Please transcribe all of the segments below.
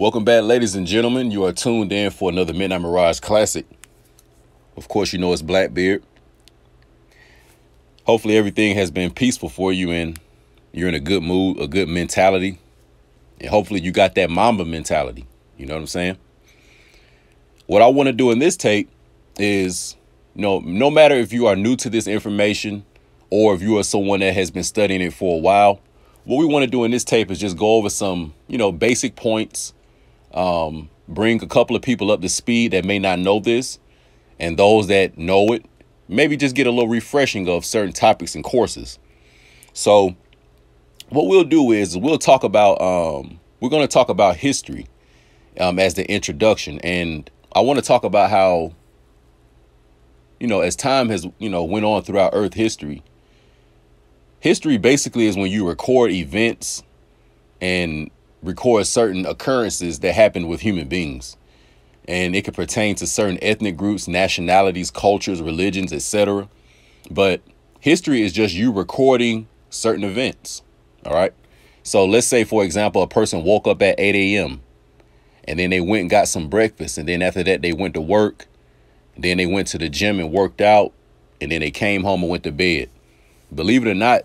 Welcome back, ladies and gentlemen. You are tuned in for another Midnight Mirage Classic. Of course, you know it's Blackbeard. Hopefully everything has been peaceful for you and you're in a good mood, a good mentality. And hopefully you got that Mamba mentality. You know what I'm saying? What I want to do in this tape is, no matter if you are new to this information or if you are someone that has been studying it for a while, what we want to do in this tape is just go over some, basic points. Bring a couple of people up to speed that may not know this, and those that know it, maybe just get a little refreshing of certain topics and courses. So what we'll do is we'll talk about, we're going to talk about history as the introduction. And I want to talk about how, as time has, went on throughout Earth history basically is when you record events and record certain occurrences that happen with human beings. And it could pertain to certain ethnic groups, nationalities, cultures, religions, etc. But history is just you recording certain events. All right. So let's say, for example, a person woke up at 8 a.m. and then they went and got some breakfast. And then after that, they went to work. Then they went to the gym and worked out. And then they came home and went to bed. Believe it or not,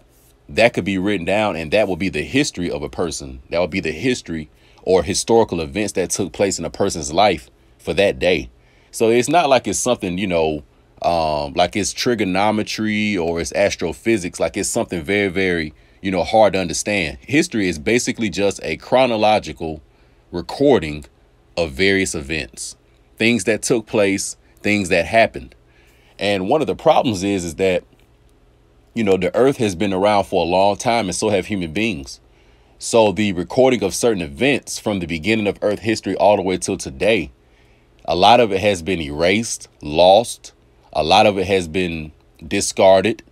that could be written down, and that will be the history of a person. That would be the history or historical events that took place in a person's life for that day. So it's not like it's something, like it's trigonometry or it's astrophysics, like it's something very, very, hard to understand. History is basically just a chronological recording of various events, things that took place, things that happened. And one of the problems is that the earth has been around for a long time, and so have human beings. So the recording of certain events from the beginning of earth history all the way till today, a lot of it has been erased, lost. A lot of it has been discarded,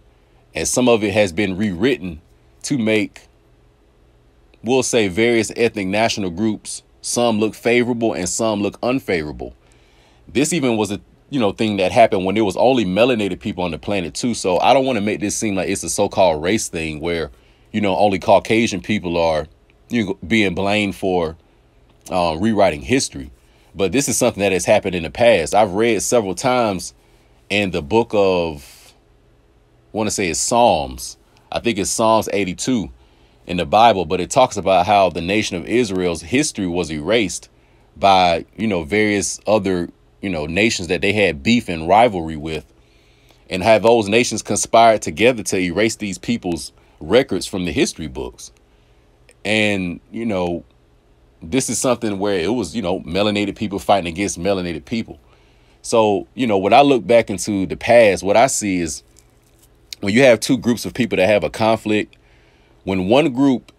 and some of it has been rewritten to make, we'll say, various ethnic national groups, some look favorable and some look unfavorable. This even was a thing that happened when there was only melanated people on the planet too. So I don't want to make this seem like it's a so-called race thing where, only Caucasian people are being blamed for rewriting history. But this is something that has happened in the past. I've read several times in the book of, I want to say it's Psalms. I think it's Psalms 82 in the Bible, but it talks about how the nation of Israel's history was erased by, various other nations that they had beef and rivalry with, and have those nations conspired together to erase these people's records from the history books. And, this is something where it was, melanated people fighting against melanated people. So, when I look back into the past, what I see is when you have two groups of people that have a conflict, when one group,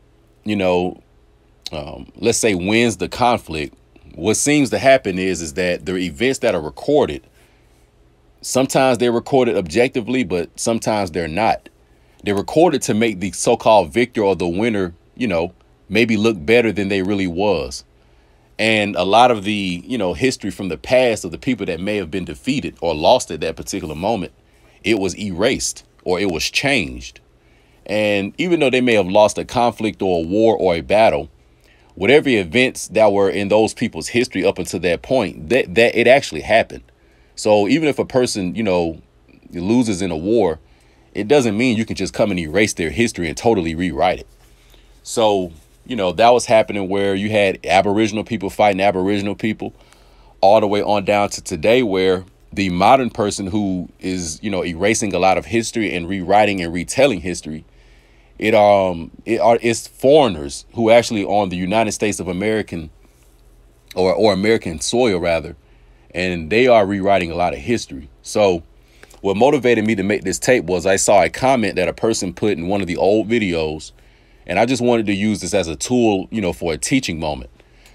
let's say wins the conflict, what seems to happen is that the events that are recorded, sometimes they're recorded objectively, but sometimes they're not. They're recorded to make the so-called victor or the winner, maybe look better than they really was. And a lot of the, history from the past of the people that may have been defeated or lost at that particular moment, it was erased or it was changed. And even though they may have lost a conflict or a war or a battle, whatever events that were in those people's history up until that point, that it actually happened. So even if a person, loses in a war, it doesn't mean you can just come and erase their history and totally rewrite it. So, that was happening where you had Aboriginal people fighting Aboriginal people all the way on down to today, where the modern person who is, erasing a lot of history and rewriting and retelling history, it's foreigners who actually on the United States of American or American soil rather, and they are rewriting a lot of history. So what motivated me to make this tape was I saw a comment that a person put in one of the old videos, and I just wanted to use this as a tool, for a teaching moment.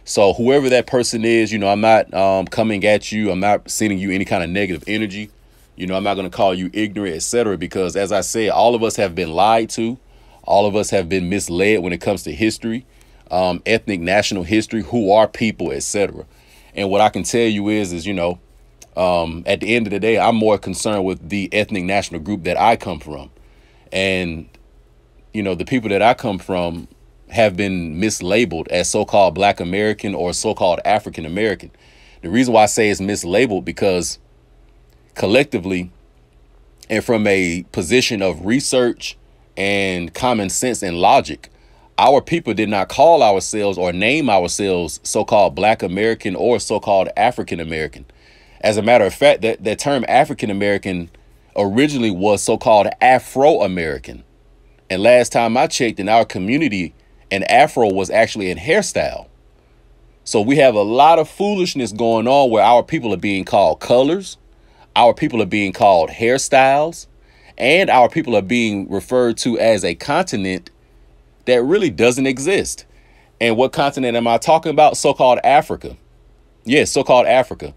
So whoever that person is, I'm not coming at you. I'm not sending you any kind of negative energy. I'm not going to call you ignorant, etc. Because as I said, all of us have been lied to. All of us have been misled when it comes to history, ethnic national history, who are people, etc. And what I can tell you is, at the end of the day, I'm more concerned with the ethnic national group that I come from. And, the people that I come from, have been mislabeled as so-called Black American or so-called African American. The reason why I say it's mislabeled because collectively and from a position of research and common sense and logic, our people did not call ourselves or name ourselves so-called Black American or so-called African American. As a matter of fact, that term African American originally was so-called Afro-American. And last time I checked, in our community, an Afro was actually a hairstyle. So we have a lot of foolishness going on where our people are being called colors, our people are being called hairstyles, and our people are being referred to as a continent that really doesn't exist. And what continent am I talking about? So-called Africa. Yes, so-called Africa.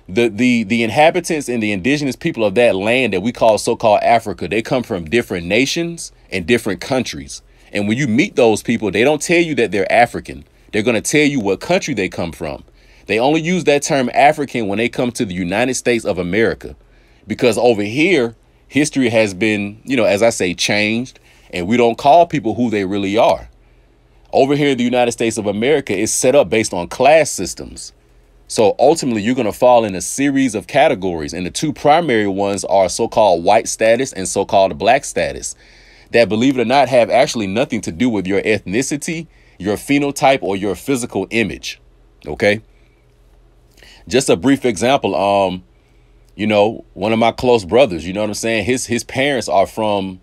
The inhabitants and the indigenous people of that land that we call so-called Africa, they come from different nations and different countries. And when you meet those people, they don't tell you that they're African. They're going to tell you what country they come from. They only use that term African when they come to the United States of America, because over here, history has been, as I say, changed, and we don't call people who they really are. Over here in the United States of America, it's set up based on class systems. So ultimately, you're going to fall in a series of categories. And the two primary ones are so-called white status and so-called black status that, believe it or not, have actually nothing to do with your ethnicity, your phenotype, or your physical image. OK, just a brief example. One of my close brothers, you know what I'm saying? His parents are from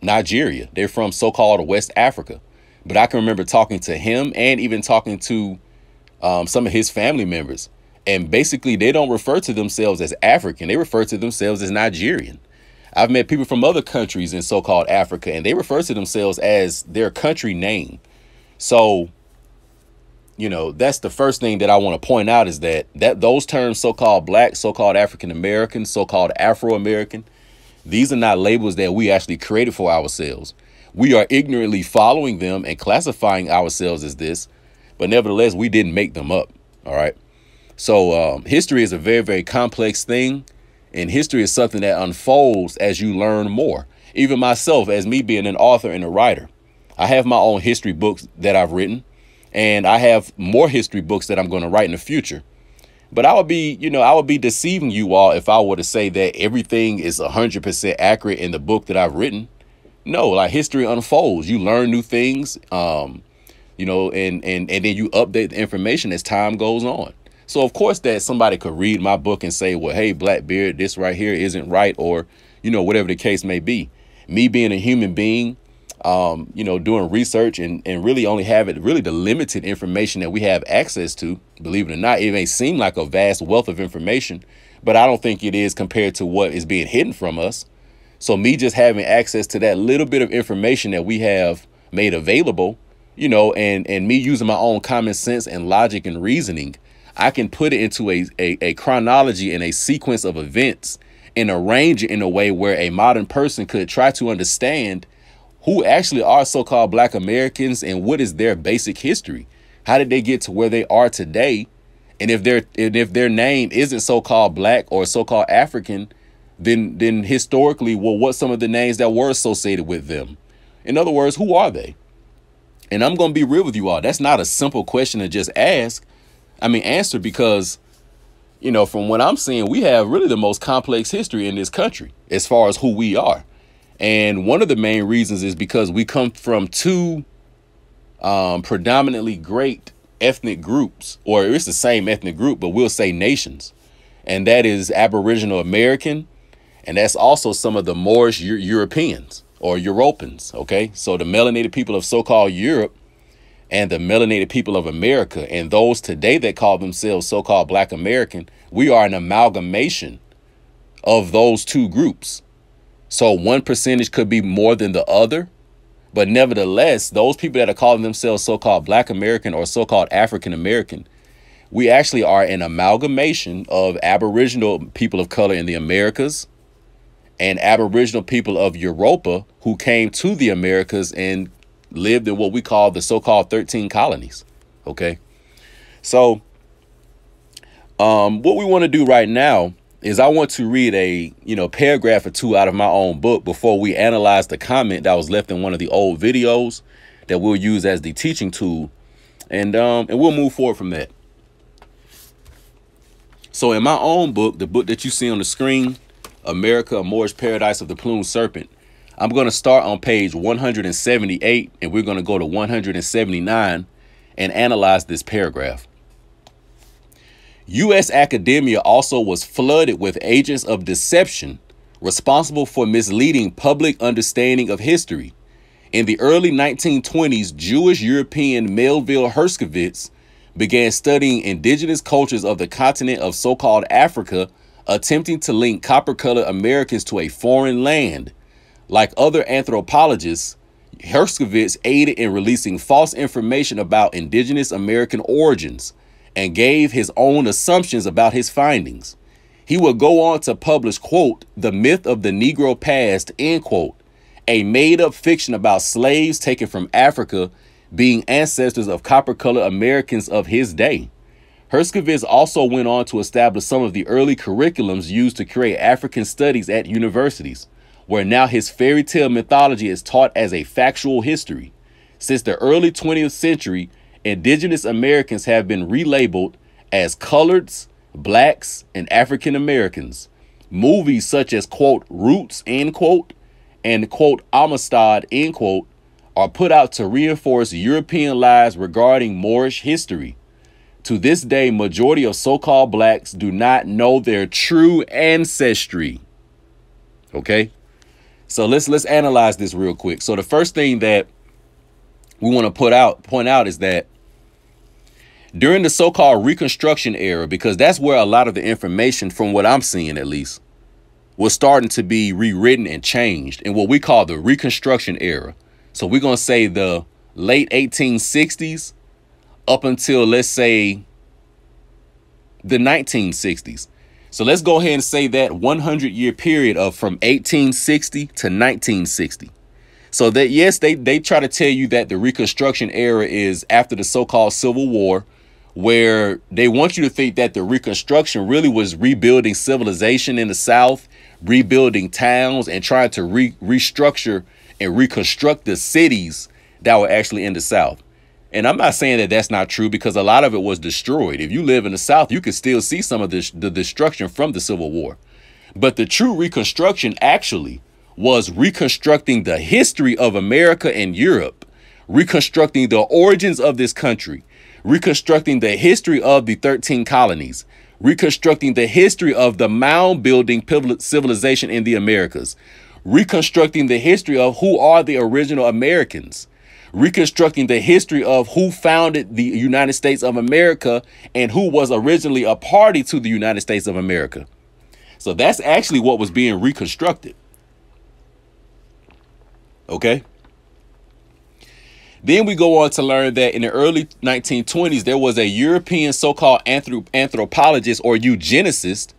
Nigeria. They're from so-called West Africa. But I can remember talking to him and even talking to some of his family members. And basically, they don't refer to themselves as African. They refer to themselves as Nigerian. I've met people from other countries in so-called Africa, and they refer to themselves as their country name. So, that's the first thing that I want to point out, is that those terms, so-called black, so-called African American, so-called Afro-American, these are not labels that we actually created for ourselves. We are ignorantly following them and classifying ourselves as this, but nevertheless, we didn't make them up. All right. So history is a very, very complex thing, and history is something that unfolds as you learn more. Even myself, as me being an author and a writer, I have my own history books that I've written, and I have more history books that I'm going to write in the future. But I would be deceiving you all if I were to say that everything is 100% accurate in the book that I've written. No, like, history unfolds. You learn new things, and then you update the information as time goes on. So, of course, that somebody could read my book and say, well, hey, Blackbeard, this right here isn't right, or, whatever the case may be. Me being a human being, doing research and really only having really the limited information that we have access to. Believe it or not, it may seem like a vast wealth of information, but I don't think it is compared to what is being hidden from us. So me just having access to that little bit of information that we have made available, and me using my own common sense and logic and reasoning, I can put it into a chronology and a sequence of events and arrange it in a way where a modern person could try to understand who actually are so-called Black Americans and what is their basic history. How did they get to where they are today? And if their name isn't so-called Black or so-called African, then historically, well, what's some of the names that were associated with them? In other words, who are they? And I'm going to be real with you all. That's not a simple question to just answer, because, from what I'm seeing, we have really the most complex history in this country as far as who we are. And one of the main reasons is because we come from two predominantly great ethnic groups, or it's the same ethnic group, but we'll say nations. And that is Aboriginal American. And that's also some of the Moorish Europeans or Europans. OK, so the melanated people of so-called Europe and the melanated people of America, and those today that call themselves so-called Black American, we are an amalgamation of those two groups. So one percentage could be more than the other. But nevertheless, those people that are calling themselves so-called Black American or so-called African American, we actually are an amalgamation of Aboriginal people of color in the Americas and Aboriginal people of Europa who came to the Americas and lived in what we call the so-called 13 colonies. OK, so what we want to do right now is I want to read a, paragraph or two out of my own book before we analyze the comment that was left in one of the old videos that we'll use as the teaching tool, and we'll move forward from that. So in my own book, the book that you see on the screen, America, a Moorish Paradise of the Plumed Serpent, I'm going to start on page 178, and we're going to go to 179 and analyze this paragraph. U.S. academia also was flooded with agents of deception responsible for misleading public understanding of history. In the early 1920s, Jewish European Melville Herskovits began studying indigenous cultures of the continent of so-called Africa, attempting to link copper-colored Americans to a foreign land. Like other anthropologists, Herskovits aided in releasing false information about indigenous American origins and gave his own assumptions about his findings. He would go on to publish, quote, The Myth of the Negro Past, end quote, a made-up fiction about slaves taken from Africa being ancestors of copper-colored Americans of his day. Herskovits also went on to establish some of the early curriculums used to create African studies at universities, where now his fairy tale mythology is taught as a factual history. Since the early 20th century, indigenous Americans have been relabeled as coloreds, blacks, and African Americans. Movies such as, quote, Roots, end quote, and, quote, Amistad, end quote, are put out to reinforce European lies regarding Moorish history. To this day, majority of so-called blacks do not know their true ancestry. Okay, so let's analyze this real quick. So the first thing that we want to point out is that during the so-called Reconstruction Era, because that's where a lot of the information, from what I'm seeing at least, was starting to be rewritten and changed in what we call the Reconstruction Era. So we're going to say the late 1860s up until, let's say, the 1960s. So let's go ahead and say that 100-year period of from 1860 to 1960. So that, yes, they try to tell you that the Reconstruction Era is after the so-called Civil War, where they want you to think that the Reconstruction really was rebuilding civilization in the South, rebuilding towns, and trying to restructure and reconstruct the cities that were actually in the South. And I'm not saying that that's not true, because a lot of it was destroyed. If you live in the South, you can still see some of the destruction from the Civil War. But the true Reconstruction actually was reconstructing the history of America and Europe, reconstructing the origins of this country, reconstructing the history of the 13 colonies, reconstructing the history of the mound building civilization in the Americas, reconstructing the history of who are the original Americans, reconstructing the history of who founded the United States of America and who was originally a party to the United States of America. So that's actually what was being reconstructed. Okay. Then we go on to learn that in the early 1920s, there was a European so-called anthropologist or eugenicist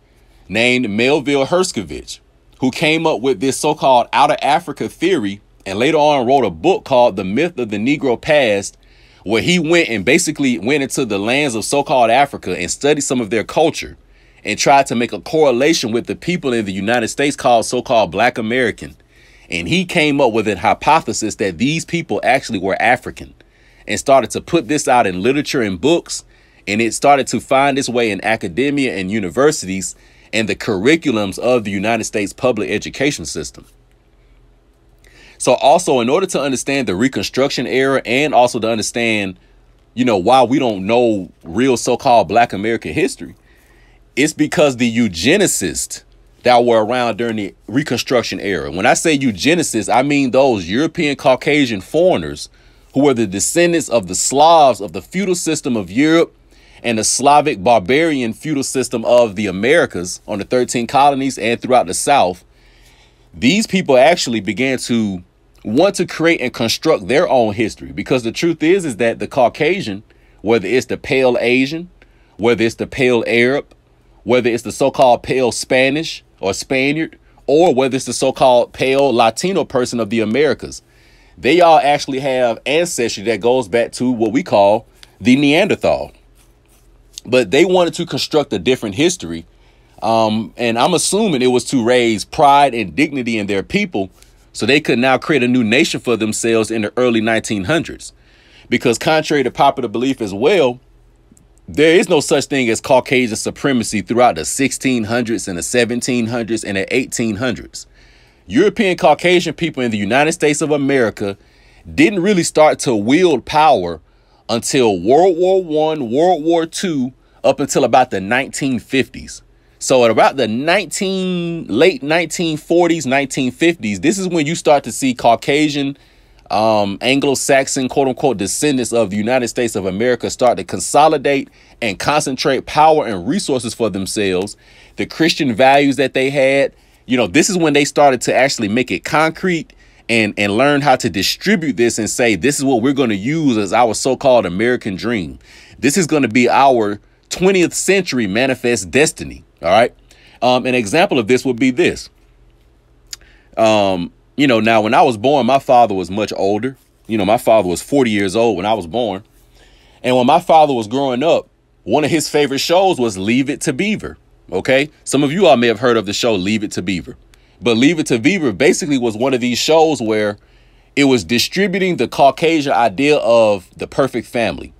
named Melville Herskovits, who came up with this so-called out of Africa theory, and later on wrote a book called The Myth of the Negro Past, where he went and basically went into the lands of so-called Africa and studied some of their culture and tried to make a correlation with the people in the United States called so-called Black American. And he came up with a hypothesis that these people actually were African, and started to put this out in literature and books. And it started to find its way in academia and universities and the curriculums of the United States public education system. So also, in order to understand the Reconstruction Era, and also to understand, why we don't know real so-called Black American history, it's because the eugenicists that were around during the Reconstruction Era. When I say eugenicists, I mean those European Caucasian foreigners who were the descendants of the Slavs of the feudal system of Europe and the Slavic barbarian feudal system of the Americas on the 13 colonies and throughout the South. These people actually began to want to create and construct their own history, because the truth is that the Caucasian, whether it's the pale Asian, whether it's the pale Arab, whether it's the so-called pale Spanish or Spaniard, or whether it's the so-called pale Latino person of the Americas, they all actually have ancestry that goes back to what we call the Neanderthal. But they wanted to construct a different history. And I'm assuming it was to raise pride and dignity in their people, So they could now create a new nation for themselves in the early 1900s. Because contrary to popular belief as well, there is no such thing as Caucasian supremacy throughout the 1600s and the 1700s and the 1800s. European Caucasian people in the United States of America didn't really start to wield power until World War I, World War II, up until about the 1950s. So at about the late 1940s, 1950s, this is when you start to see Caucasian, Anglo-Saxon, quote unquote, descendants of the United States of America start to consolidate and concentrate power and resources for themselves. The Christian values that they had, this is when they started to actually make it concrete and learn how to distribute this and say, this is what we're going to use as our so-called American dream. This is going to be our 20th century manifest destiny. All right. An example of this would be this. Now when I was born, my father was much older. My father was 40 years old when I was born. And when my father was growing up, one of his favorite shows was Leave It to Beaver. OK, some of you all may have heard of the show Leave It to Beaver. But Leave It to Beaver basically was one of these shows where it was distributing the Caucasian idea of the perfect family.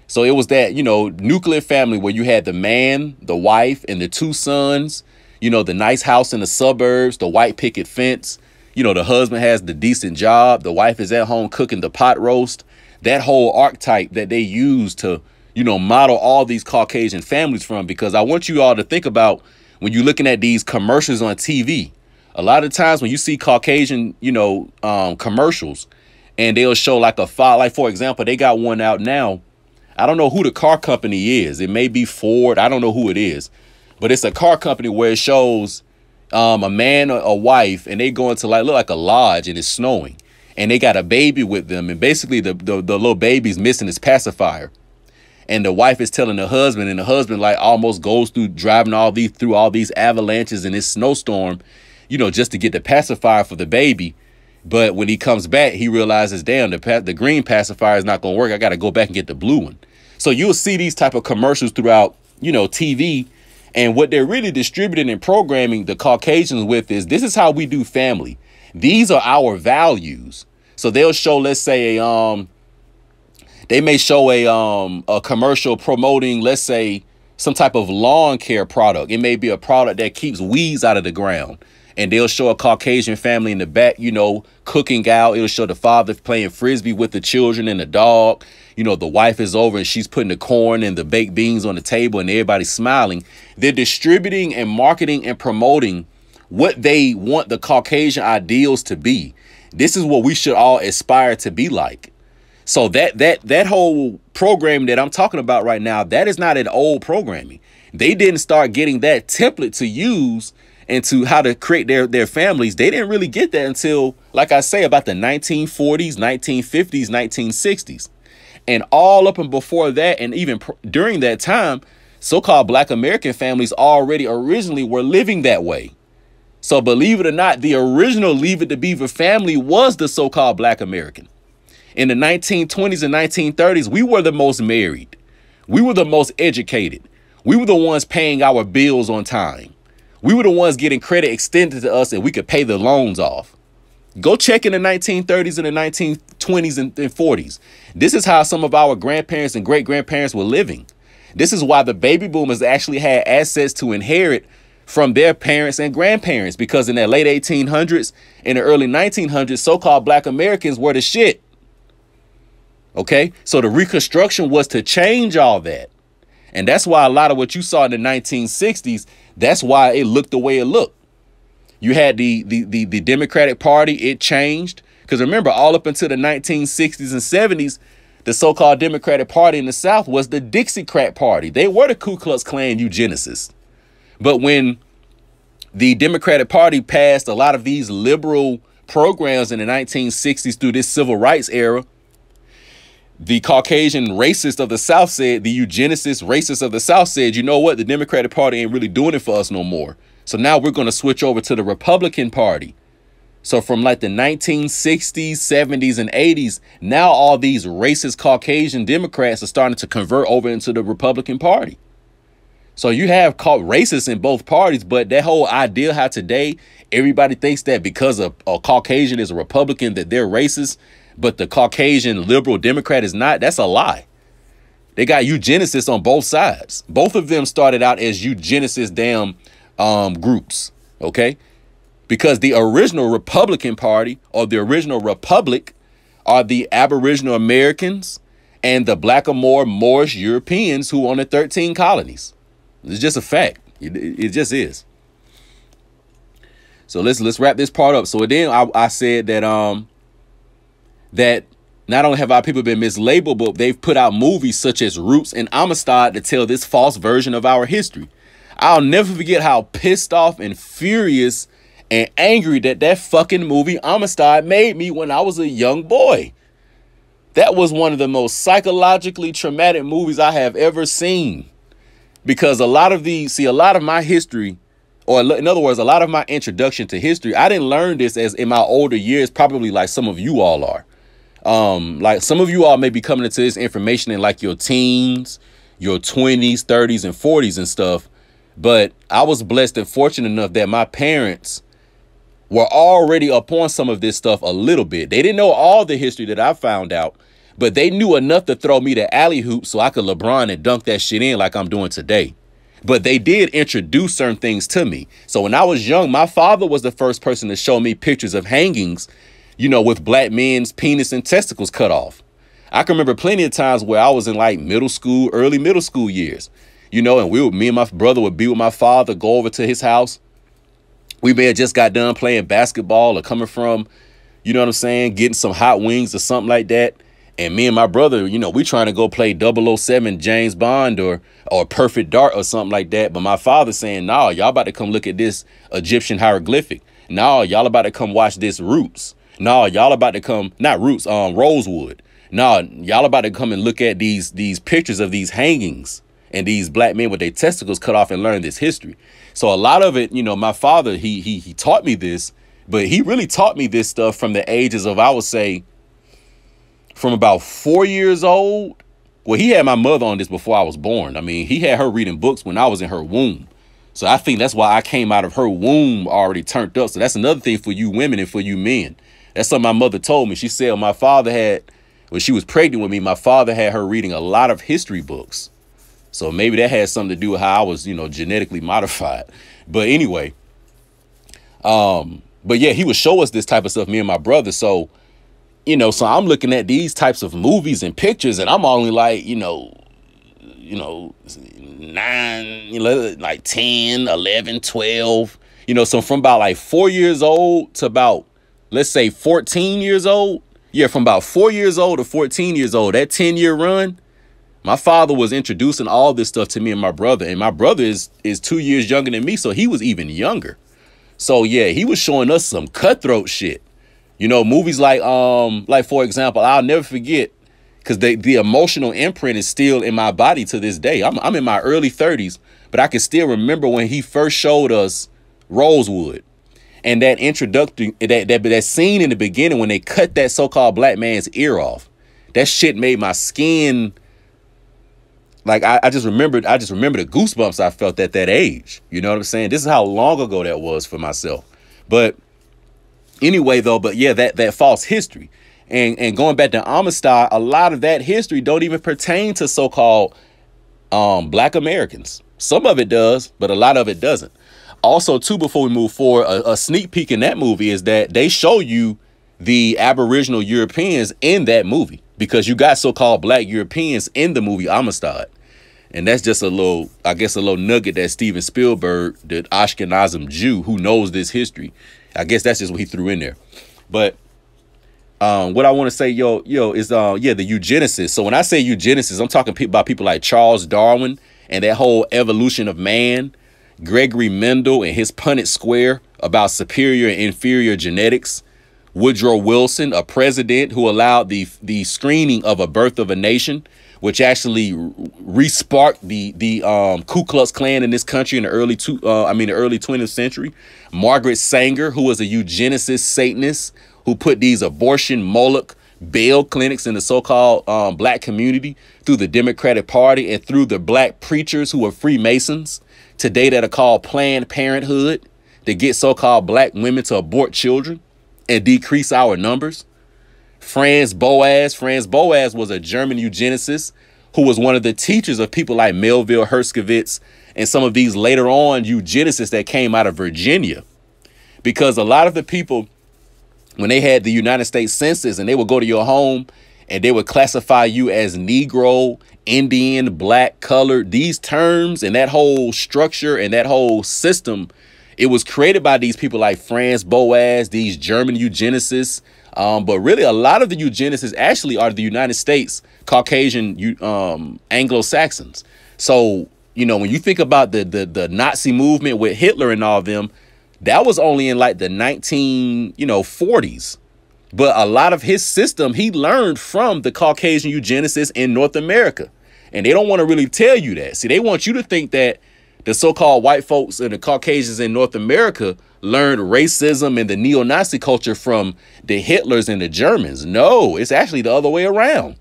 So it was that, nuclear family where you had the man, the wife, and the two sons, the nice house in the suburbs, the white picket fence. The husband has the decent job. The wife is at home cooking the pot roast. That whole archetype that they use to, model all these Caucasian families from, because I want you all to think about when you're looking at these commercials on TV. A lot of times when you see Caucasian, commercials and they'll show like for example, they got one out now. I don't know who the car company is. It may be Ford. I don't know who it is, but it's a car company where it shows a man or a wife, and they go into look like a lodge, and it's snowing, and they got a baby with them. And basically the little baby's missing his pacifier. And the wife is telling the husband, and the husband almost goes through driving through all these avalanches in this snowstorm, just to get the pacifier for the baby. But when he comes back, he realizes, damn, the green pacifier is not going to work. I got to go back and get the blue one. So you'll see these type of commercials throughout, TV. And what they're really distributing and programming the Caucasians with is, this is how we do family. These are our values. So they'll show, let's say, they may show a commercial promoting, let's say, some type of lawn care product. It may be a product that keeps weeds out of the ground. And they'll show a Caucasian family in the back, cooking out. It'll show the father playing Frisbee with the children and the dog. The wife is over and she's putting the corn and the baked beans on the table and everybody's smiling. They're distributing and marketing and promoting what they want the Caucasian ideals to be. This is what we should all aspire to be like. So that whole program that I'm talking about right now, that is not an old programming. They didn't start getting that template to use and to how to create their families. They didn't really get that until, like I say, about the 1940s, 1950s, 1960s. And all up and before that, and even during that time, so-called Black American families originally were living that way. So believe it or not, the original Leave It to Beaver family was the so-called Black American. In the 1920s and 1930s, we were the most married. We were the most educated. We were the ones paying our bills on time. We were the ones getting credit extended to us and we could pay the loans off. Go check in the 1930s and the 1920s and 40s. This is how some of our grandparents and great-grandparents were living. This is why the baby boomers actually had assets to inherit from their parents and grandparents, because in the late 1800s and the early 1900s, so-called Black Americans were the shit. OK, so the Reconstruction was to change all that. And that's why a lot of what you saw in the 1960s, that's why it looked the way it looked. You had the Democratic Party. It changed because remember, all up until the 1960s and 70s, the so-called Democratic Party in the South was the Dixiecrat Party. They were the Ku Klux Klan eugenicists. But when the Democratic Party passed a lot of these liberal programs in the 1960s through this civil rights era, the Caucasian racists of the South said, the eugenicist racists of the South said, you know what, the Democratic Party ain't really doing it for us no more. So now we're going to switch over to the Republican Party. So from like the 1960s, 70s, and 80s, now all these racist Caucasian Democrats are starting to convert over into the Republican Party. So you have called racists in both parties, but that whole idea how today everybody thinks that because a Caucasian is a Republican that they're racist, but the Caucasian liberal Democrat is not, that's a lie. They got eugenicists on both sides. Both of them started out as eugenicist groups, okay? Because the original Republican Party or the original Republic are the Aboriginal Americans and the Blackamoor Moorish Europeans who own the 13 colonies. It's just a fact. It just is. So let's wrap this part up. So then I said that that not only have our people been mislabeled, but they've put out movies such as Roots and Amistad to tell this false version of our history. I'll never forget how pissed off and furious and angry that fucking movie Amistad made me when I was a young boy. That was one of the most psychologically traumatic movies I have ever seen. Because a lot of my history, or in other words, a lot of my introduction to history, I didn't learn this as in my older years, probably like some of you all are. Like some of you all may be coming into this information in like your teens, your 20s, 30s, and 40s and stuff. But I was blessed and fortunate enough that my parents were already upon some of this stuff a little bit. They didn't know all the history that I found out, but they knew enough to throw me the alley hoop so I could LeBron and dunk that shit in like I'm doing today. But they did introduce certain things to me. So when I was young, my father was the first person to show me pictures of hangings, you know, with black men's penis and testicles cut off. I can remember plenty of times where I was in like middle school, early middle school years, you know, and me and my brother would be with my father, go over to his house. We may have just got done playing basketball or coming from, you know what I'm saying, getting some hot wings or something like that. And me and my brother, you know, we trying to go play 007 James Bond or Perfect Dark or something like that. But my father saying, nah, y'all about to come look at this Egyptian hieroglyphic. Nah, y'all about to come watch this Roots. Nah, y'all about to come, not Roots, Rosewood. Nah, y'all about to come and look at these pictures of these hangings and these black men with their testicles cut off and learn this history. So a lot of it, you know, my father, he taught me this, but he really taught me this stuff from the ages of, I would say, from about 4 years old. Well, he had my mother on this before I was born. I mean, he had her reading books when I was in her womb. So I think that's why I came out of her womb already turned up. So that's another thing for you women and for you men. That's something my mother told me. She said my father had, when she was pregnant with me, my father had her reading a lot of history books. So maybe that had something to do with how I was, you know, genetically modified. But anyway, but yeah, he would show us this type of stuff, me and my brother. So, you know, so I'm looking at these types of movies and pictures and I'm only like, you know, 9, like 10, 11, 12, you know, so from about like 4 years old to about, let's say 14 years old. Yeah, from about 4 years old to 14 years old, that 10-year run, my father was introducing all this stuff to me and my brother. And my brother is 2 years younger than me, so he was even younger. So, yeah, he was showing us some cutthroat shit. You know, movies like for example, I'll never forget, because the emotional imprint is still in my body to this day. I'm in my early 30s, but I can still remember when he first showed us Rosewood. And that introductory, that scene in the beginning when they cut that so-called black man's ear off, that shit made my skin, like, I just remember the goosebumps I felt at that age. You know what I'm saying? This is how long ago that was for myself. But anyway, though, but yeah, that false history. And going back to Amistad, a lot of that history don't even pertain to so-called black Americans. Some of it does, but a lot of it doesn't. Also, too, before we move forward, a sneak peek in that movie is that they show you the Aboriginal Europeans in that movie, because you got so-called black Europeans in the movie Amistad. And that's just a little nugget that Steven Spielberg, the Ashkenazim Jew who knows this history, I guess that's just what he threw in there. But what I want to say, is the eugenicists. So when I say eugenicists, I'm talking about people like Charles Darwin and that whole evolution of man, Gregory Mendel and his Punnett Square about superior and inferior genetics, Woodrow Wilson, a president who allowed the screening of A Birth of a Nation, which actually re-sparked the Ku Klux Klan in this country in the early 20th century. Margaret Sanger, who was a eugenicist Satanist, who put these abortion Moloch bail clinics in the so-called black community, through the Democratic Party, and through the black preachers who are Freemasons today that are called Planned Parenthood, to get so-called black women to abort children and decrease our numbers. Franz Boas was a German eugenicist who was one of the teachers of people like Melville Herskovitz and some of these later on eugenicists that came out of Virginia. Because a lot of the people, when they had the United States Census and they would go to your home and they would classify you as Negro, Indian, black, colored, these terms and that whole structure and that whole system, it was created by these people like Franz Boas, these German eugenicists. But really, a lot of the eugenicists actually are the United States Caucasian Anglo-Saxons. So, you know, when you think about the Nazi movement with Hitler and all of them, that was only in like the 1940s. But a lot of his system, he learned from the Caucasian eugenicists in North America. And they don't want to really tell you that. See, they want you to think that the so-called white folks and the Caucasians in North America learned racism and the neo-Nazi culture from the Hitlers and the Germans. No, it's actually the other way around.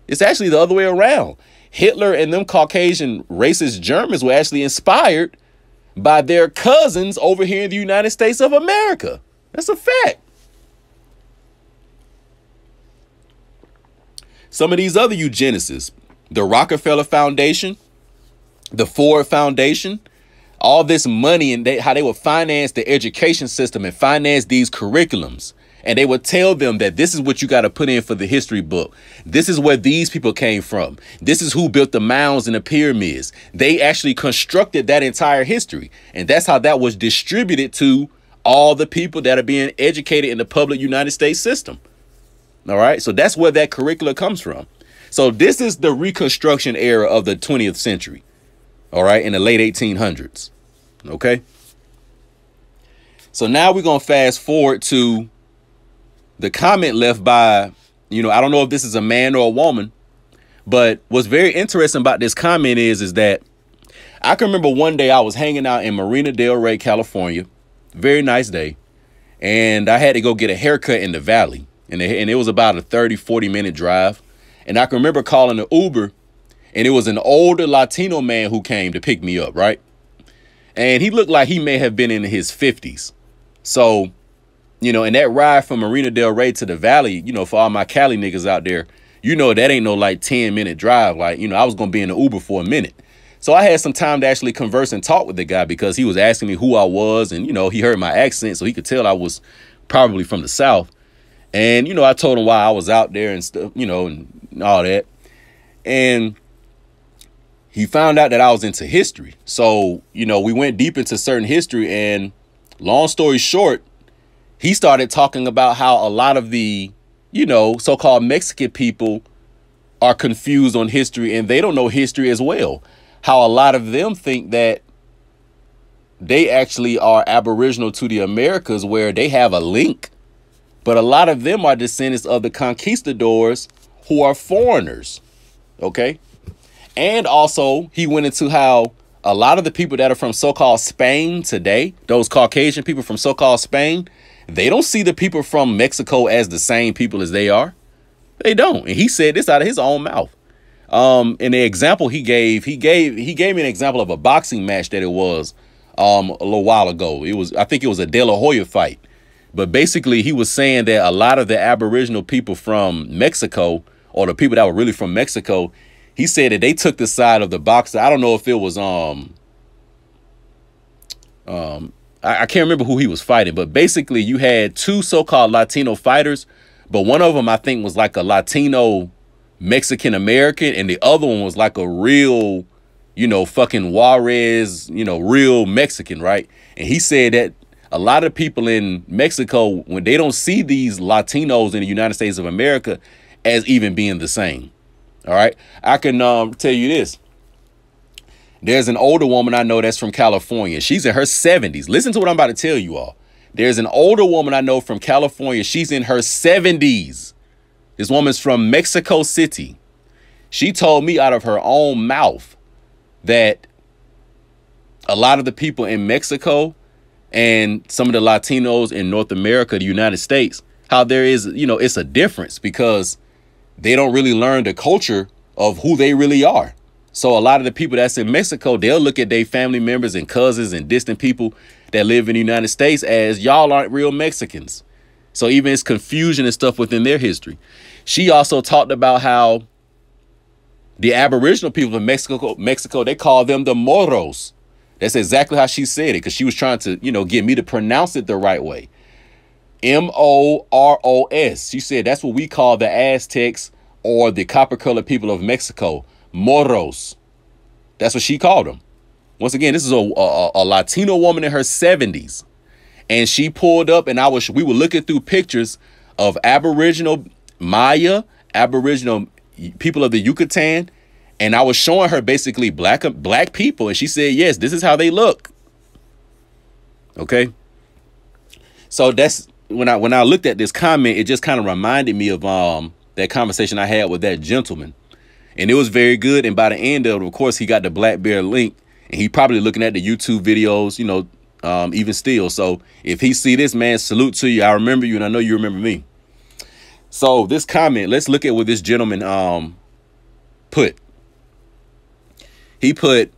It's actually the other way around. Hitler and them Caucasian racist Germans were actually inspired by their cousins over here in the United States of America. That's a fact. Some of these other eugenicists, the Rockefeller Foundation, the Ford Foundation, all this money and how they would finance the education system and finance these curriculums. And they would tell them that this is what you got to put in for the history book. This is where these people came from. This is who built the mounds and the pyramids. They actually constructed that entire history. And that's how that was distributed to all the people that are being educated in the public United States system. All right. So that's where that curricula comes from. So this is the Reconstruction era of the 20th century. All right. In the late 1800s. OK. So now we're going to fast forward to the comment left by, you know, I don't know if this is a man or a woman, but what's very interesting about this comment is that I can remember one day I was hanging out in Marina Del Rey, California. Very nice day. And I had to go get a haircut in the valley. And it was about a 30-40 minute drive. And I can remember calling the Uber, and it was an older Latino man who came to pick me up. Right. And he looked like he may have been in his 50s. So, you know, and that ride from Marina Del Rey to the valley, you know, for all my Cali niggas out there, you know, that ain't no like 10-minute drive. Like, you know, I was going to be in the Uber for a minute. So I had some time to actually converse and talk with the guy because he was asking me who I was. And, you know, he heard my accent, so he could tell I was probably from the South. And, you know, I told him why I was out there and stuff, you know, and all that. And he found out that I was into history. So, you know, we went deep into certain history, and long story short, he started talking about how a lot of the, you know, so-called Mexican people are confused on history and they don't know history as well. How a lot of them think that they actually are aboriginal to the Americas, where they have a link. But a lot of them are descendants of the conquistadors who are foreigners. OK. And also he went into how a lot of the people that are from so-called Spain today, those Caucasian people from so-called Spain, they don't see the people from Mexico as the same people as they are. They don't. And he said this out of his own mouth. In the example he gave me an example of a boxing match that it was a little while ago. I think it was a De La Hoya fight. But basically, he was saying that a lot of the aboriginal people from Mexico, or the people that were really from Mexico, he said that they took the side of the boxer. I don't know if it was I can't remember who he was fighting, but basically you had two so-called Latino fighters, but one of them I think was like a Latino Mexican American, and the other one was like a real, you know, fucking Juarez, you know, real Mexican, right? And he said that a lot of people in Mexico, when they don't see these Latinos in the United States of America as even being the same. All right. I can tell you this. There's an older woman I know that's from California. She's in her 70s. Listen to what I'm about to tell you all. There's an older woman I know from California. She's in her 70s. This woman's from Mexico City. She told me out of her own mouth that a lot of the people in Mexico and some of the Latinos in North America, the United States, how there is, it's a difference because they don't really learn the culture of who they really are. So a lot of the people that's in Mexico, they'll look at their family members and cousins and distant people that live in the United States as y'all aren't real Mexicans. So even it's confusion and stuff within their history. She also talked about how the Aboriginal people in Mexico, they call them the Moros. That's exactly how she said it, because she was trying to, get me to pronounce it the right way. Moros. She said that's what we call the Aztecs or the copper-colored people of Mexico. Moros. That's what she called them. Once again, this is a Latino woman in her 70s. And she pulled up, and we were looking through pictures of Aboriginal Maya, Aboriginal people of the Yucatan, and I was showing her basically black people, and she said, yes, this is how they look. Okay. So that's when I looked at this comment, it just kind of reminded me of that conversation I had with that gentleman. And it was very good. And by the end of course, he got the Black Bear link, and he probably looking at the YouTube videos, even still. So if he see this, man, salute to you. I remember you, and I know you remember me. So this comment, let's look at what this gentleman put. He put,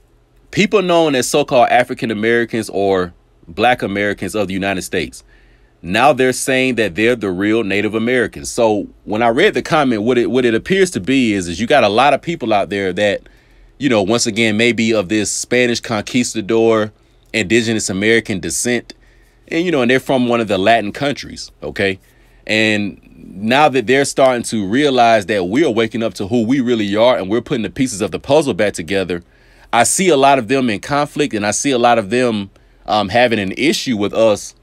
people known as so-called African Americans or Black Americans of the United States. Now they're saying that they're the real Native Americans. So when I read the comment, what it appears to be is you got a lot of people out there that, once again, maybe of this Spanish conquistador, indigenous American descent, and, and they're from one of the Latin countries. OK, and now that they're starting to realize that we're waking up to who we really are and we're putting the pieces of the puzzle back together, I see a lot of them in conflict, and I see a lot of them having an issue with us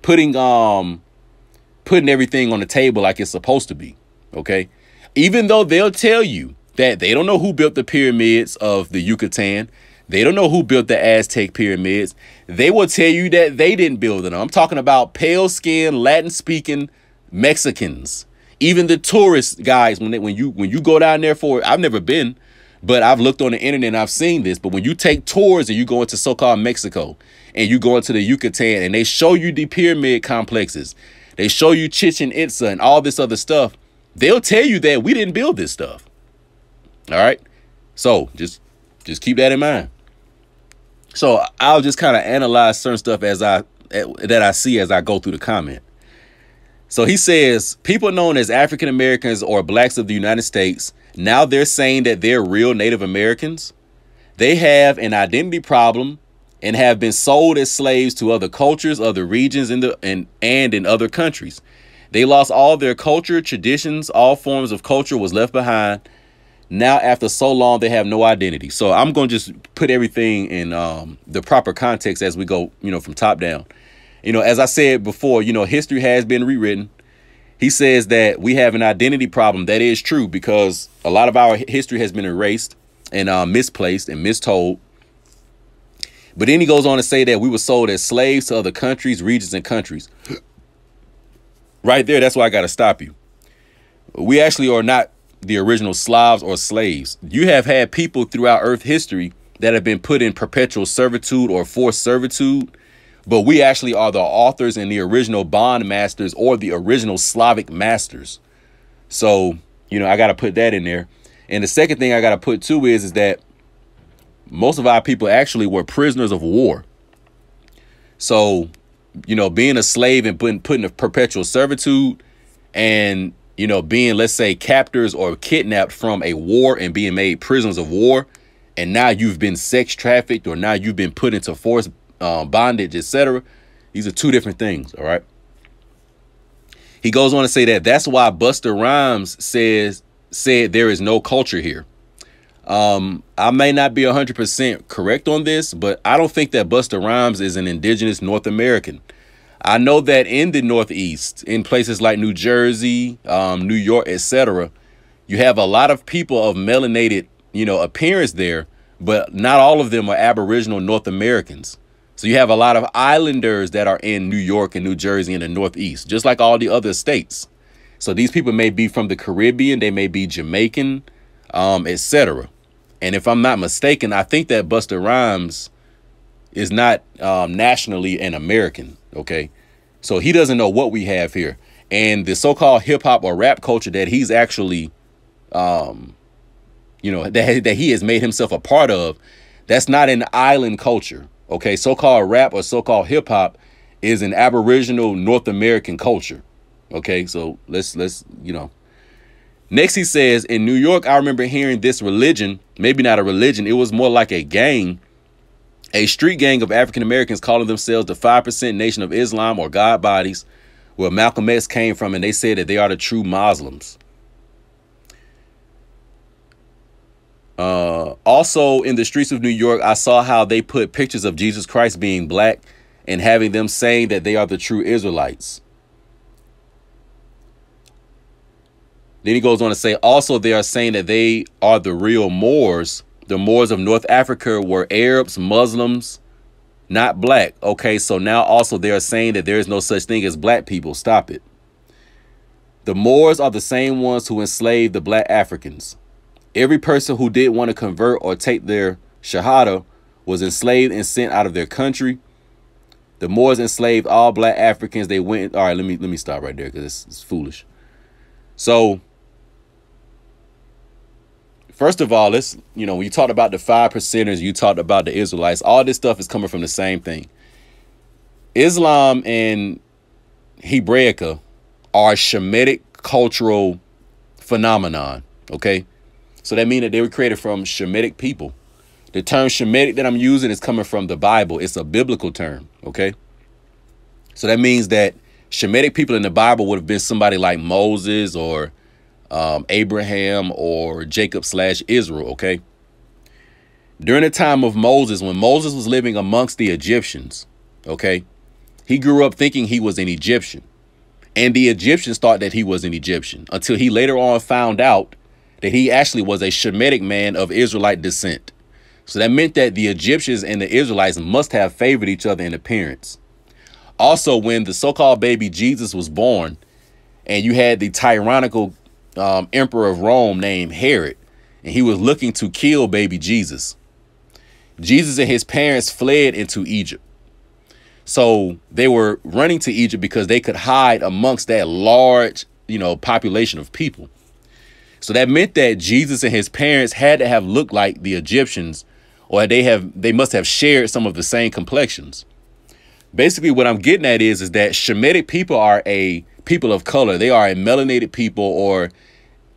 putting everything on the table like it's supposed to be. OK, even though they'll tell you that they don't know who built the pyramids of the Yucatan. They don't know who built the Aztec pyramids. They will tell you that they didn't build them. I'm talking about pale skinned, Latin speaking Mexicans. Even the tourist guys, when you go down there I've never been, but I've looked on the internet and I've seen this. But when you take tours and you go into so-called Mexico and you go into the Yucatan and they show you the pyramid complexes, they show you Chichen Itza and all this other stuff, they'll tell you that we didn't build this stuff. All right. So just keep that in mind. So I'll just kind of analyze certain stuff that I see as I go through the comment. So he says people known as African Americans or blacks of the United States, now they're saying that they're real Native Americans. They have an identity problem and have been sold as slaves to other cultures, other regions, and in other countries. They lost all their culture, traditions, all forms of culture was left behind. Now, after so long, they have no identity. So I'm going to just put everything in the proper context as we go, from top down. As I said before, history has been rewritten. He says that we have an identity problem. That is true, because a lot of our history has been erased and misplaced and mistold. But then he goes on to say that we were sold as slaves to other countries, regions, and countries. Right there, that's why I got to stop you. We actually are not the original Slavs or slaves. You have had people throughout Earth history that have been put in perpetual servitude or forced servitude, but we actually are the authors and the original bond masters or the original Slavic masters. So, I got to put that in there. And the second thing I got to put too is that most of our people actually were prisoners of war. So, being a slave and put in a perpetual servitude and being, let's say, captors or kidnapped from a war and being made prisoners of war, and now you've been sex trafficked or now you've been put into forced bondage, etc. These are two different things. All right. He goes on to say that that's why Busta Rhymes said there is no culture here. I may not be 100% correct on this, but I don't think that Busta Rhymes is an indigenous North American. I know that in the Northeast, in places like New Jersey, New York, etc., you have a lot of people of melanated, appearance there, but not all of them are Aboriginal North Americans. So you have a lot of islanders that are in New York and New Jersey in the Northeast, just like all the other states. So these people may be from the Caribbean, they may be Jamaican, etc. And if I'm not mistaken, I think that Busta Rhymes is not nationally an American. OK, so he doesn't know what we have here. And the so-called hip hop or rap culture that he's actually, you know, that he has made himself a part of, that's not an island culture. Okay, so-called rap or so-called hip hop is an Aboriginal North American culture. Okay, so let's you know. Next, he says, in New York, I remember hearing this religion, maybe not a religion, it was more like a gang, a street gang of African Americans calling themselves the 5% Nation of Islam or God Bodies, where Malcolm X came from, and they said that they are the true Muslims. Also, in the streets of New York, I saw how they put pictures of Jesus Christ being black and having them saying that they are the true Israelites. Then he goes on to say, also, they are saying that they are the real Moors. The Moors of North Africa were Arabs, Muslims, not black. Okay, so now also they are saying that there is no such thing as black people. Stop it. The Moors are the same ones who enslaved the black Africans. Every person who did want to convert or take their shahada was enslaved and sent out of their country. The Moors enslaved all black Africans. They went. All right, let me stop right there because it's foolish. So, first of all, let's, you know, when you talked about the 5%ers, you talked about the Israelites, all this stuff is coming from the same thing. Islam and Hebraica are a Shemitic cultural phenomenon. Okay. So that means that they were created from Shemitic people. The term Shemitic that I'm using is coming from the Bible. It's a biblical term. Okay. So that means that Shemitic people in the Bible would have been somebody like Moses or Abraham or Jacob/Israel. Okay. During the time of Moses, when Moses was living amongst the Egyptians, okay, he grew up thinking he was an Egyptian, and the Egyptians thought that he was an Egyptian until he later on found out that he actually was a Shemitic man of Israelite descent. So that meant that the Egyptians and the Israelites must have favored each other in appearance. Also, when the so-called baby Jesus was born, and you had the tyrannical emperor of Rome named Herod, and he was looking to kill baby Jesus, Jesus and his parents fled into Egypt. So they were running to Egypt because they could hide amongst that large, you know, population of people. So that meant that Jesus and his parents had to have looked like the Egyptians, or they must have shared some of the same complexions. Basically, what I'm getting at is that Shemitic people are a people of color. They are a melanated people or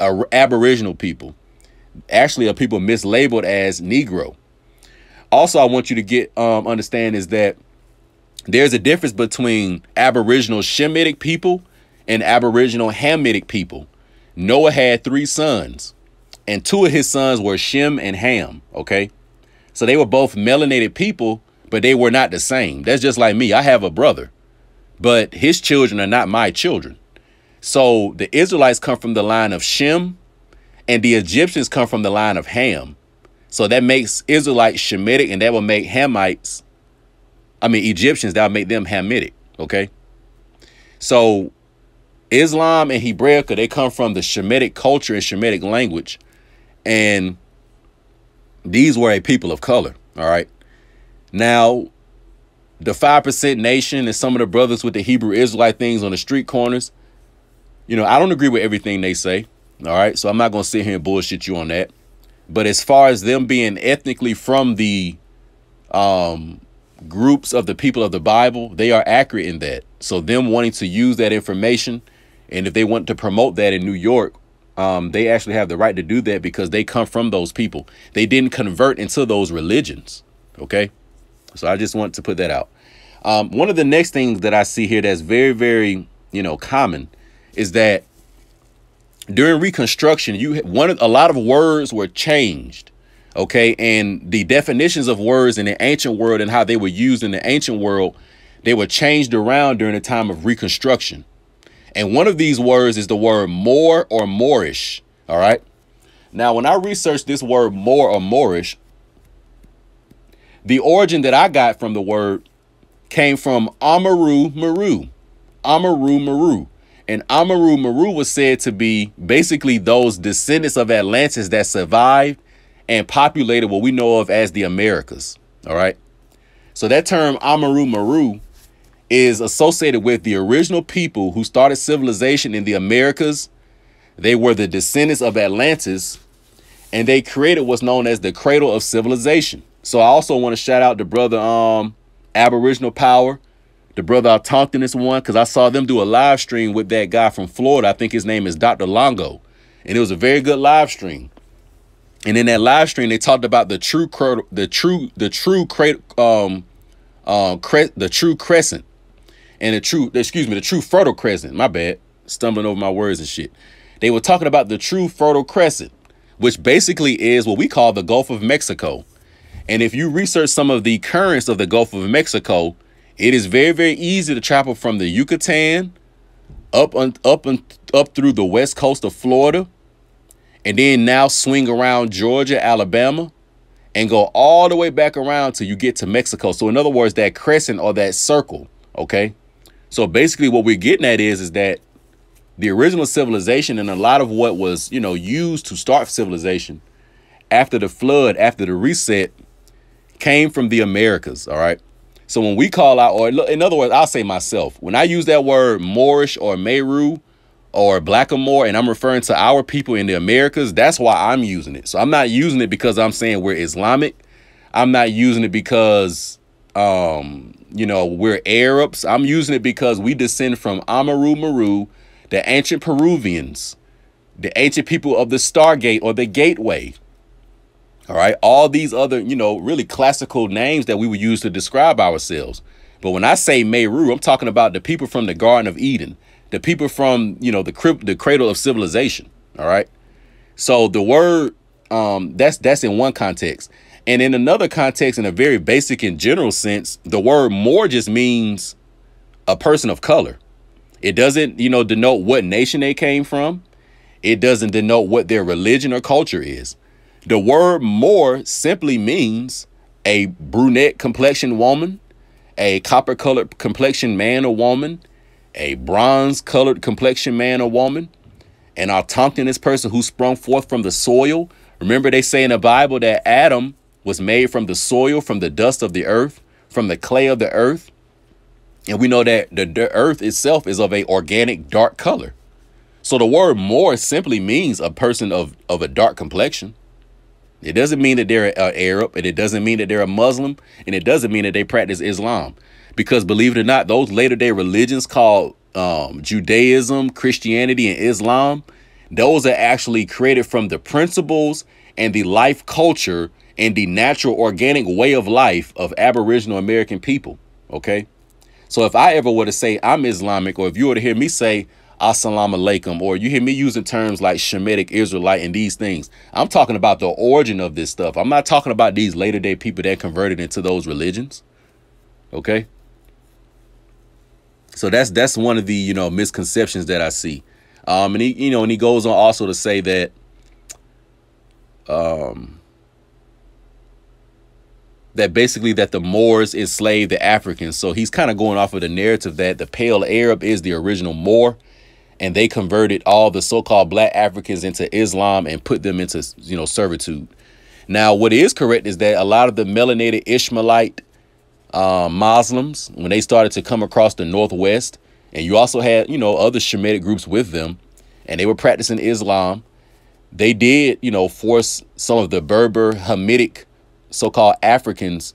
a Aboriginal people. Actually, are people mislabeled as Negro. Also, I want you to get understand is that there's a difference between Aboriginal Shemitic people and Aboriginal Hamitic people. Noah had 3 sons, and 2 of his sons were Shem and Ham. Okay, so they were both melanated people, but they were not the same. That's just like me. I have a brother, but his children are not my children. So the Israelites come from the line of Shem, and the Egyptians come from the line of Ham. So that makes Israelites Shemitic, and that will make Egyptians, that will make them Hamitic. Okay, so Islam and Hebraica, they come from the Shemitic culture and Shemitic language, and these were a people of color. All right. Now, the 5% nation and some of the brothers with the Hebrew Israelite things on the street corners, you know, I don't agree with everything they say. All right. So I'm not going to sit here and bullshit you on that. But as far as them being ethnically from the groups of the people of the Bible, they are accurate in that. So them wanting to use that information, and if they want to promote that in New York, they actually have the right to do that because they come from those people. They didn't convert into those religions. OK, so I just want to put that out. One of the next things that I see here that's very, very, you know, common is that during Reconstruction, a lot of words were changed. OK, and the definitions of words in the ancient world and how they were used in the ancient world, they were changed around during the time of Reconstruction. And one of these words is the word Moor or Moorish. All right. Now, when I researched this word Moor or Moorish, the origin that I got from the word came from Amaru Maru. Amaru Maru. And Amaru Maru was said to be basically those descendants of Atlantis that survived and populated what we know of as the Americas. All right. So that term Amaru Maru is associated with the original people who started civilization in the Americas. They were the descendants of Atlantis, and they created what's known as the cradle of civilization. So I also want to shout out the brother Aboriginal Power, the brother I talked in this one, because I saw them do a live stream with that guy from Florida. I think his name is Dr. Longo, and it was a very good live stream. And in that live stream, they talked about the true crescent, and the true fertile crescent. My bad, stumbling over my words and shit. They were talking about the true fertile crescent, which basically is what we call the Gulf of Mexico. And if you research some of the currents of the Gulf of Mexico, it is very, very easy to travel from the Yucatan up through the west coast of Florida, and then now swing around Georgia, Alabama, and go all the way back around till you get to Mexico. So in other words, that crescent or that circle, okay? So basically what we're getting at is that the original civilization and a lot of what was, used to start civilization after the flood, after the reset, came from the Americas, all right? So when we call out, or in other words, I'll say myself, when I use that word Moorish or Meru or Blackamoor, and I'm referring to our people in the Americas, that's why I'm using it. So I'm not using it because I'm saying we're Islamic. I'm not using it because, we're Arabs. I'm using it because we descend from Amaru Maru, the ancient Peruvians, the ancient people of the Stargate or the Gateway. All right. All these other, really classical names that we would use to describe ourselves. But when I say Meru, I'm talking about the people from the Garden of Eden, the people from, the cradle of civilization. All right. So the word that's in one context. And in another context, in a very basic and general sense, the word Moor just means a person of color. It doesn't, denote what nation they came from. It doesn't denote what their religion or culture is. The word Moor simply means a brunette complexion woman, a copper colored complexion man or woman, a bronze colored complexion man or woman, an autochthonous person who sprung forth from the soil. Remember, they say in the Bible that Adam was made from the soil, from the dust of the earth, from the clay of the earth. And we know that the earth itself is of a organic dark color. So the word Moor simply means a person of a dark complexion. It doesn't mean that they're an Arab, and it doesn't mean that they're a Muslim, and it doesn't mean that they practice Islam. Because believe it or not, those later day religions called Judaism, Christianity, and Islam, those are actually created from the principles and the life culture and the natural organic way of life of Aboriginal American people. Okay. So if I ever were to say I'm Islamic, or if you were to hear me say Assalamu alaikum, or you hear me using terms like Shemitic, Israelite, and these things, I'm talking about the origin of this stuff. I'm not talking about these later day people that converted into those religions. Okay. So that's one of the, misconceptions that I see. And he goes on also to say that, that basically that the Moors enslaved the Africans. So he's kind of going off of the narrative that the pale Arab is the original Moor, and they converted all the so-called black Africans into Islam and put them into, servitude. Now, what is correct is that a lot of the melanated Ishmaelite Muslims, when they started to come across the Northwest, and you also had, other Shemitic groups with them, and they were practicing Islam, they did, force some of the Berber Hamitic so-called Africans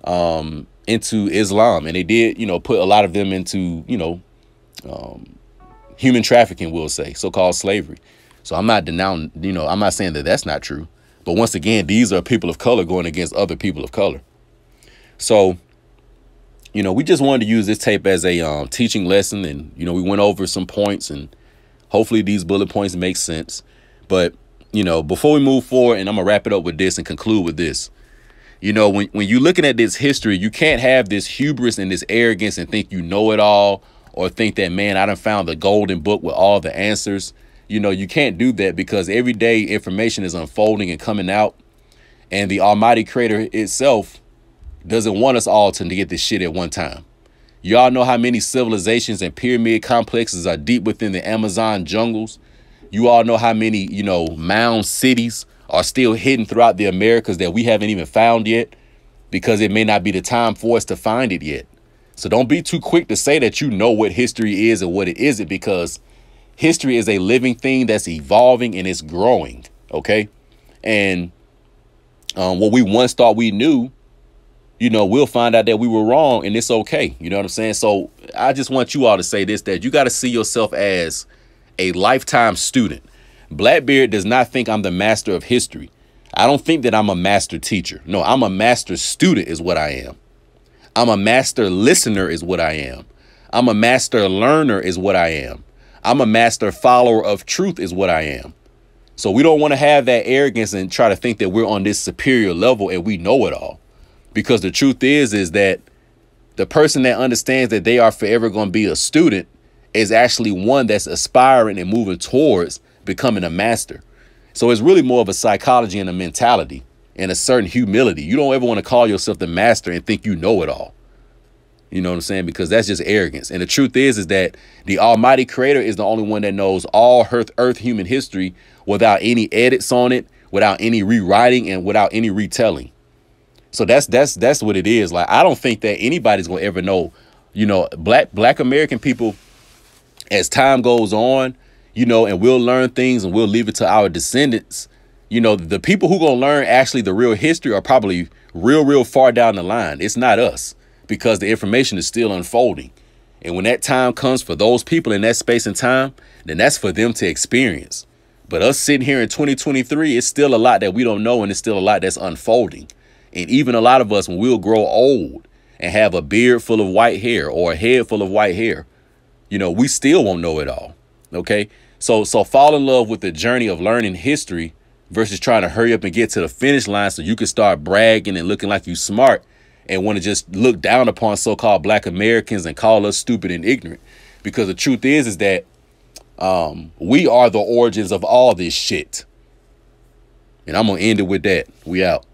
into Islam. And they did, put a lot of them into, human trafficking, we'll say, so-called slavery. So I'm not denouncing, I'm not saying that that's not true. But once again, these are people of color going against other people of color. So, we just wanted to use this tape as a teaching lesson. And, we went over some points, and hopefully these bullet points make sense. But, before we move forward, and I'm going to wrap it up with this and conclude with this. When you're looking at this history, you can't have this hubris and this arrogance and think you know it all, or think that, man, I done found the golden book with all the answers. You can't do that, because every day information is unfolding and coming out. And the Almighty Creator itself doesn't want us all to get this shit at one time. Y'all know how many civilizations and pyramid complexes are deep within the Amazon jungles. You all know how many, mound cities are still hidden throughout the Americas that we haven't even found yet, because it may not be the time for us to find it yet. So don't be too quick to say that you know what history is and what it isn't, because history is a living thing that's evolving and it's growing. Okay. And what we once thought we knew, you know, we'll find out that we were wrong, and it's okay. You know what I'm saying? So I just want you all to say this, that you got to see yourself as a lifetime student. Blackbeard does not think I'm the master of history. I don't think that I'm a master teacher. No, I'm a master student is what I am. I'm a master listener is what I am. I'm a master learner is what I am. I'm a master follower of truth is what I am. So we don't want to have that arrogance and try to think that we're on this superior level and we know it all. Because the truth is that the person that understands that they are forever going to be a student is actually one that's aspiring and moving towards becoming a master. So it's really more of a psychology and a mentality and a certain humility. You don't ever want to call yourself the master and think you know it all. You know what I'm saying? Because that's just arrogance. And the truth is that the Almighty Creator is the only one that knows all earth human history without any edits on it, without any rewriting, and without any retelling. So that's what it is. Like, I don't think that anybody's gonna ever know, you know, black American people, as time goes on, you know, and we'll learn things and we'll leave it to our descendants. You know, the people who gonna learn actually the real history are probably real far down the line. It's not us, because the information is still unfolding. And when that time comes for those people in that space and time, then that's for them to experience. But us sitting here in 2023, it's still a lot that we don't know, and it's still a lot that's unfolding. And even a lot of us, when we'll grow old and have a beard full of white hair or a head full of white hair, you know, we still won't know it all. OK, so fall in love with the journey of learning history versus trying to hurry up and get to the finish line so you can start bragging and looking like you smart and want to just look down upon so-called Black Americans and call us stupid and ignorant. Because the truth is that we are the origins of all this shit. And I'm going to end it with that. We out.